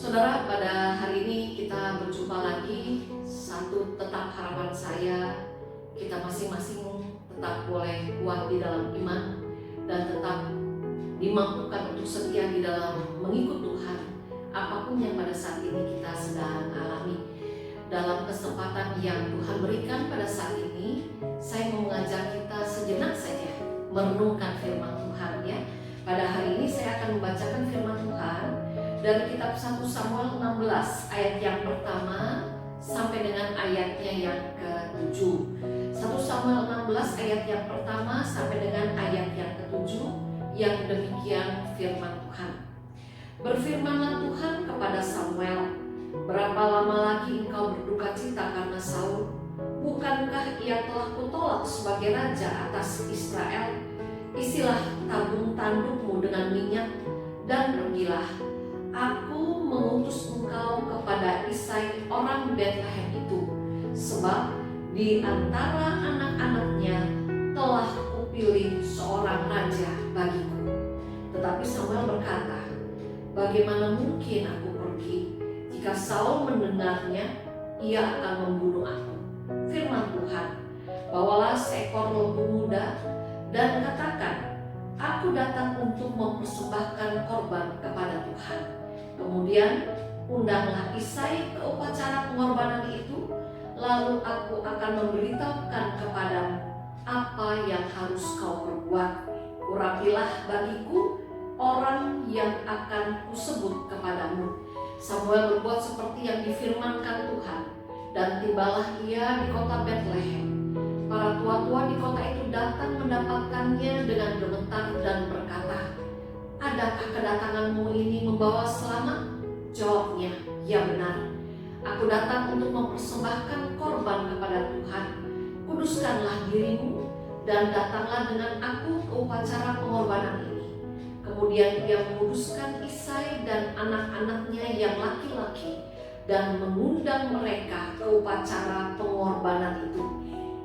Saudara, pada hari ini kita berjumpa lagi. Satu, tetap harapan saya kita masing-masing tetap boleh kuat di dalam iman dan tetap dimampukan untuk setia di dalam mengikut Tuhan apapun yang pada saat ini kita sedang alami. Dalam kesempatan yang Tuhan berikan pada saat ini, saya mau mengajak kita sejenak saja merenungkan firman Tuhan ya. Pada hari ini saya akan membacakan firman Tuhan dari kitab 1 Samuel 16 ayat yang pertama sampai dengan ayatnya yang ke-7. 1 Samuel 16 ayat yang pertama sampai dengan ayat yang ke-7 yang demikian firman Tuhan. Berfirmanlah Tuhan kepada Samuel, berapa lama lagi engkau berduka cita karena Saul? Bukankah ia telah kutolak sebagai raja atas Israel? Isilah tabung tandukmu dengan minyak dan pergilah. Aku mengutus engkau kepada Isai orang Betlehem itu, sebab di antara anak-anaknya telah kupilih seorang raja bagiku. Tetapi Samuel berkata, bagaimana mungkin aku pergi? Jika Saul mendengarnya, ia akan membunuh aku. Firman Tuhan, bawalah seekor lembu muda dan katakan, aku datang untuk mempersembahkan korban kepada Tuhan. Kemudian undanglah Isai ke upacara pengorbanan itu, lalu aku akan memberitahukan kepadamu apa yang harus kau perbuat. Urapilah bagiku orang yang akan kusebut kepadamu. Samuel berbuat seperti yang difirmankan Tuhan, dan tibalah ia di kota Betlehem. Para tua-tua di kota itu datang mendapatkannya dengan gemetar dan berkata, adakah kedatanganmu ini membawa selamat? Jawabnya, ya benar. Aku datang untuk mempersembahkan korban kepada Tuhan. Kuduskanlah dirimu dan datanglah dengan aku ke upacara pengorbanan ini. Kemudian ia menguduskan Isai dan anak-anaknya yang laki-laki dan mengundang mereka ke upacara pengorbanan itu.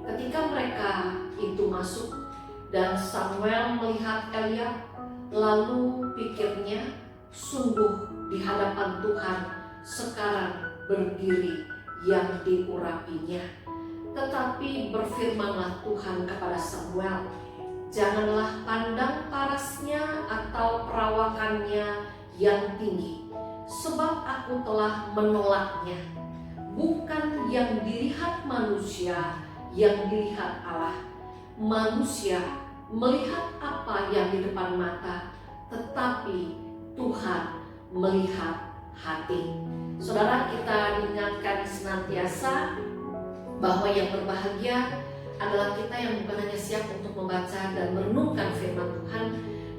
Ketika mereka itu masuk dan Samuel melihat Eliab, lalu pikirnya, sungguh di hadapan Tuhan sekarang berdiri yang diurapinya. Tetapi berfirmanlah Tuhan kepada Samuel, janganlah pandang parasnya atau perawakannya yang tinggi, sebab aku telah menolaknya. Bukan yang dilihat manusia, yang dilihat Allah. Manusia melihat apa yang di depan mata, tetapi Tuhan melihat hati. Saudara, kita diingatkan senantiasa bahwa yang berbahagia adalah kita yang bukan hanya siap untuk membaca dan merenungkan firman Tuhan,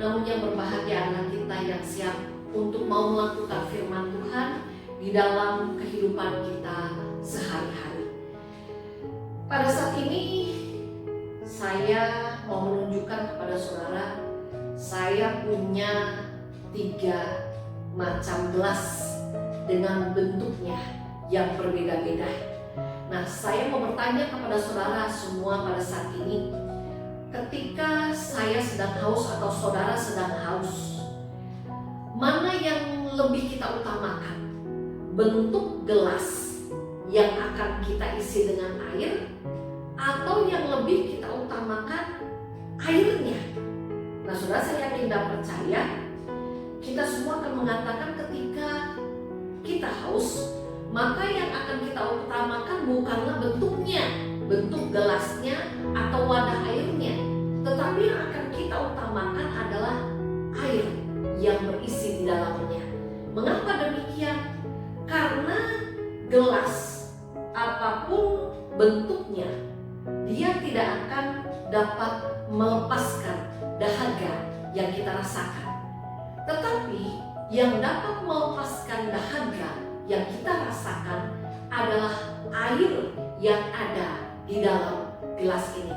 namun yang berbahagia adalah kita yang siap untuk mau melakukan firman Tuhan di dalam kehidupan kita sehari-hari. Pada saat ini saya mau menunjukkan kepada saudara, saya punya 3 macam gelas dengan bentuknya yang berbeda-beda. Nah, saya mau bertanya kepada saudara semua pada saat ini, ketika saya sedang haus atau saudara sedang haus, mana yang lebih kita utamakan? Bentuk gelas yang akan kita isi dengan air, atau yang lebih kita utamakan airnya? Nah, saudara, saya yakin dan percaya kita semua akan mengatakan ketika kita haus, maka yang akan kita utamakan bukanlah bentuknya, bentuk gelasnya atau wadah airnya, tetapi yang akan kita utamakan adalah air yang berisi di dalamnya. Mengapa demikian? Karena gelas apapun bentuknya, dia tidak akan dapat melepaskan dahaga yang kita rasakan. Tetapi yang dapat melepaskan dahaga yang kita rasakan adalah air yang ada di dalam gelas ini.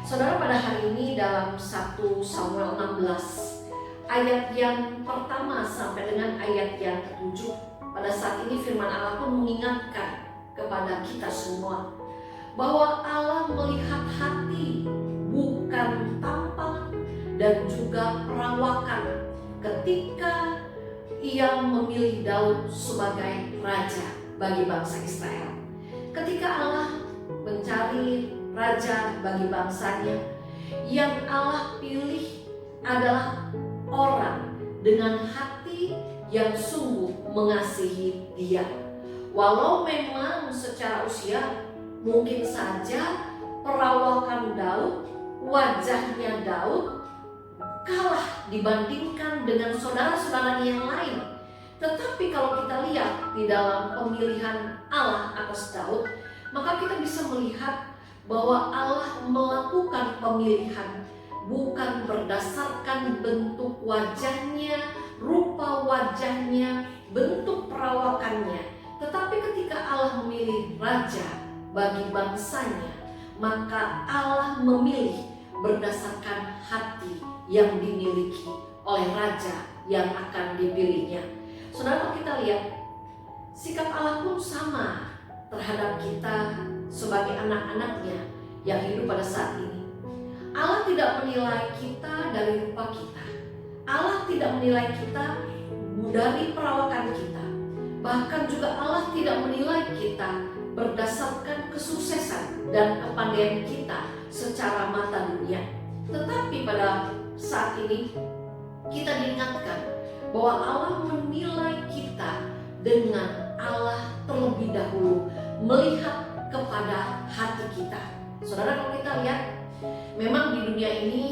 Saudara, pada hari ini dalam 1 Samuel 16 ayat yang pertama sampai dengan ayat yang ke-7, pada saat ini firman Allah pun mengingatkan kepada kita semua bahwa Allah melihat hati, bukan tampak dan juga perawakan. Ketika Ia memilih Daud sebagai raja bagi bangsa Israel. Ketika Allah mencari raja bagi bangsanya, yang Allah pilih adalah orang dengan hati yang sungguh mengasihi Dia. Walau memang secara usia mungkin saja perawakan Daud, wajahnya Daud kalah dibandingkan dengan saudara-saudaranya yang lain. Tetapi kalau kita lihat di dalam pemilihan Allah atas Daud, maka kita bisa melihat bahwa Allah melakukan pemilihan bukan berdasarkan bentuk wajahnya, rupa wajahnya, bentuk perawakannya. Tetapi ketika Allah memilih raja bagi bangsanya, maka Allah memilih berdasarkan hati yang dimiliki oleh raja yang akan dipilihnya. Saudara, kita lihat sikap Allah pun sama terhadap kita sebagai anak-anaknya yang hidup pada saat ini. Allah tidak menilai kita dari rupa kita. Allah tidak menilai kita dari perawakan kita. Bahkan juga Allah tidak menilai kita berdasarkan kesuksesan dan kepandaian kita secara mata dunia. Tetapi pada saat ini kita diingatkan bahwa Allah menilai kita dengan Allah terlebih dahulu melihat kepada hati kita. Saudara, kalau kita lihat, memang di dunia ini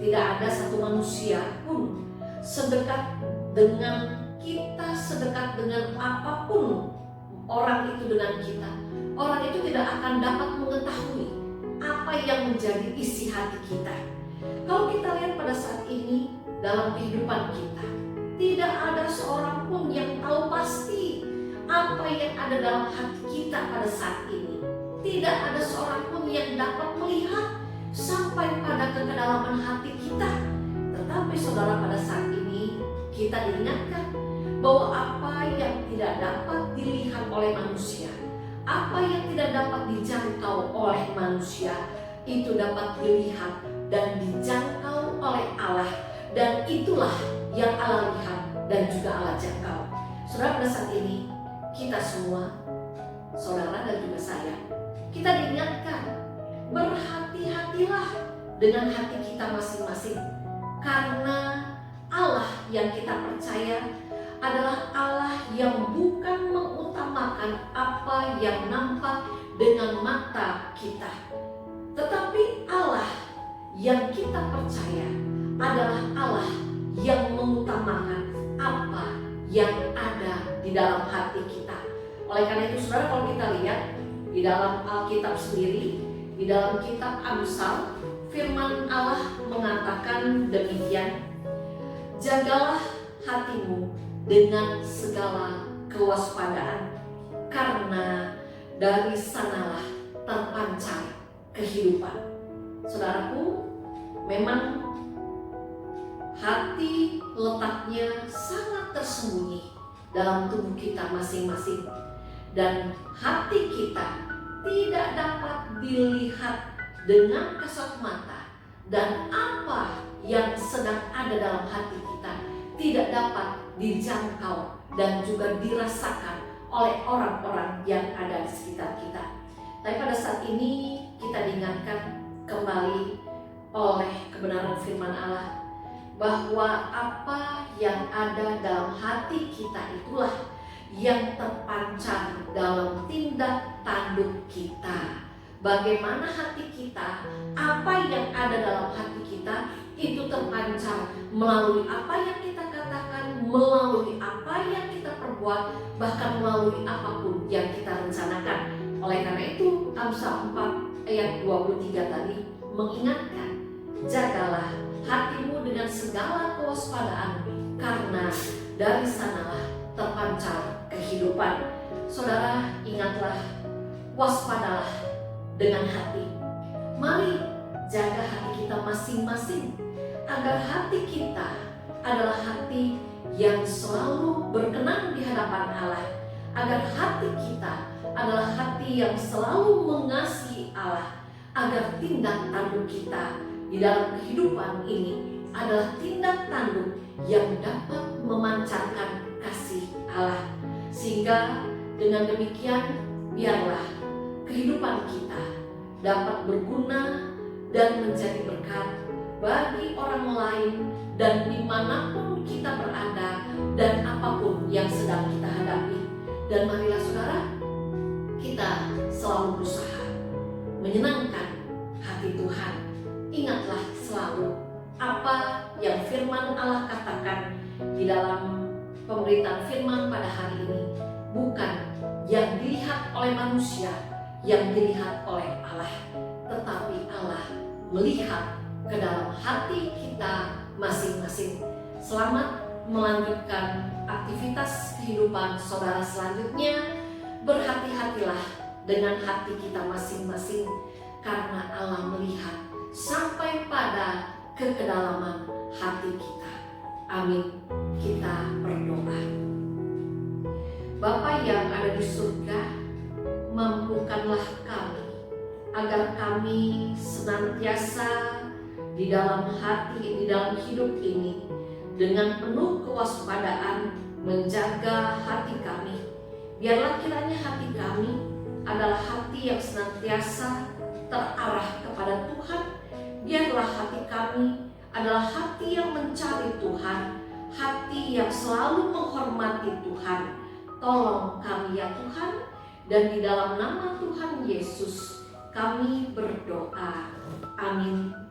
tidak ada satu manusia pun sedekat dengan kita, sedekat dengan apapun orang itu dengan kita. Orang itu tidak akan dapat mengetahui apa yang menjadi isi hati kita. Kalau kita lihat pada saat ini dalam kehidupan kita, tidak ada seorang pun yang tahu pasti apa yang ada dalam hati kita pada saat ini. Tidak ada seorang pun yang dapat melihat sampai pada kedalaman hati kita. Tetapi saudara, pada saat ini kita diingatkan bahwa apa yang tidak dapat dilihat oleh manusia, apa yang tidak dapat dijangkau oleh manusia, itu dapat dilihat dan dijangkau oleh Allah. Dan itulah yang Allah lihat dan juga Allah jangkau. Saudara, pada saat ini kita semua, saudara dan juga saya, kita diingatkan, berhati-hatilah dengan hati kita masing-masing. Karena Allah yang kita percaya adalah Allah yang bukan mengutamakan apa yang nampak dengan mata kita. Tetapi Allah yang kita percaya adalah Allah yang mengutamakan apa yang ada di dalam hati kita. Oleh karena itu saudara, kalau kita lihat di dalam Alkitab sendiri, di dalam kitab Amsal, firman Allah mengatakan demikian, jagalah hatimu dengan segala kewaspadaan, karena dari sanalah terpancar kehidupan. Saudaraku, memang hati letaknya sangat tersembunyi dalam tubuh kita masing-masing, dan hati kita tidak dapat dilihat dengan kasat mata, dan apa yang sedang ada dalam hati kita tidak dapat dijangkau dan juga dirasakan oleh orang-orang yang ada di sekitar kita. Tapi pada saat ini kita diingatkan kembali oleh kebenaran firman Allah bahwa apa yang ada dalam hati kita itulah yang terpancar dalam tindak tanduk kita. Bagaimana hati kita, apa yang ada dalam hati kita itu terpancar melalui apa yang kita katakan, melalui apa yang kita perbuat, bahkan melalui apapun yang kita rencanakan. Oleh karena itu Amsal 4 ayat 23 tadi mengingatkan, jagalah hatimu dengan segala kewaspadaan, karena dari sanalah terpancar kehidupan. Saudara, ingatlah, waspadalah dengan hati. Mari jaga hati kita masing-masing, agar hati kita adalah hati yang selalu berkenan di hadapan Allah, agar hati kita adalah hati yang selalu mengasihi Allah, agar tindak tanduk kita di dalam kehidupan ini adalah tindak tanduk yang dapat memancarkan kasih Allah. Sehingga dengan demikian biarlah kehidupan kita dapat berguna dan menjadi berkat bagi orang lain dan dimanapun kita berada dan apapun yang sedang kita hadapi. Dan marilah saudara, kita selalu berusaha menyenangkan hati Tuhan. Ingatlah selalu apa yang firman Allah katakan di dalam pemberitaan firman pada hari ini. Bukan yang dilihat oleh manusia, yang dilihat oleh Allah, tetapi Allah melihat ke dalam hati kita masing-masing. Selamat melanjutkan aktivitas kehidupan saudara selanjutnya. Berhati-hatilah dengan hati kita masing-masing, karena Allah melihat sampai pada kedalaman hati kita. Amin. Kita berdoa. Bapa yang ada di surga, mampukanlah kami agar kami senantiasa di dalam hati, di dalam hidup ini dengan penuh kewaspadaan menjaga hati kami. Biarlah kiranya hati kami adalah hati yang senantiasa terarah kepada Tuhan. Biarlah hati kami adalah hati yang mencari Tuhan, hati yang selalu menghormati Tuhan. Tolong kami ya Tuhan, dan di dalam nama Tuhan Yesus kami berdoa. Amin.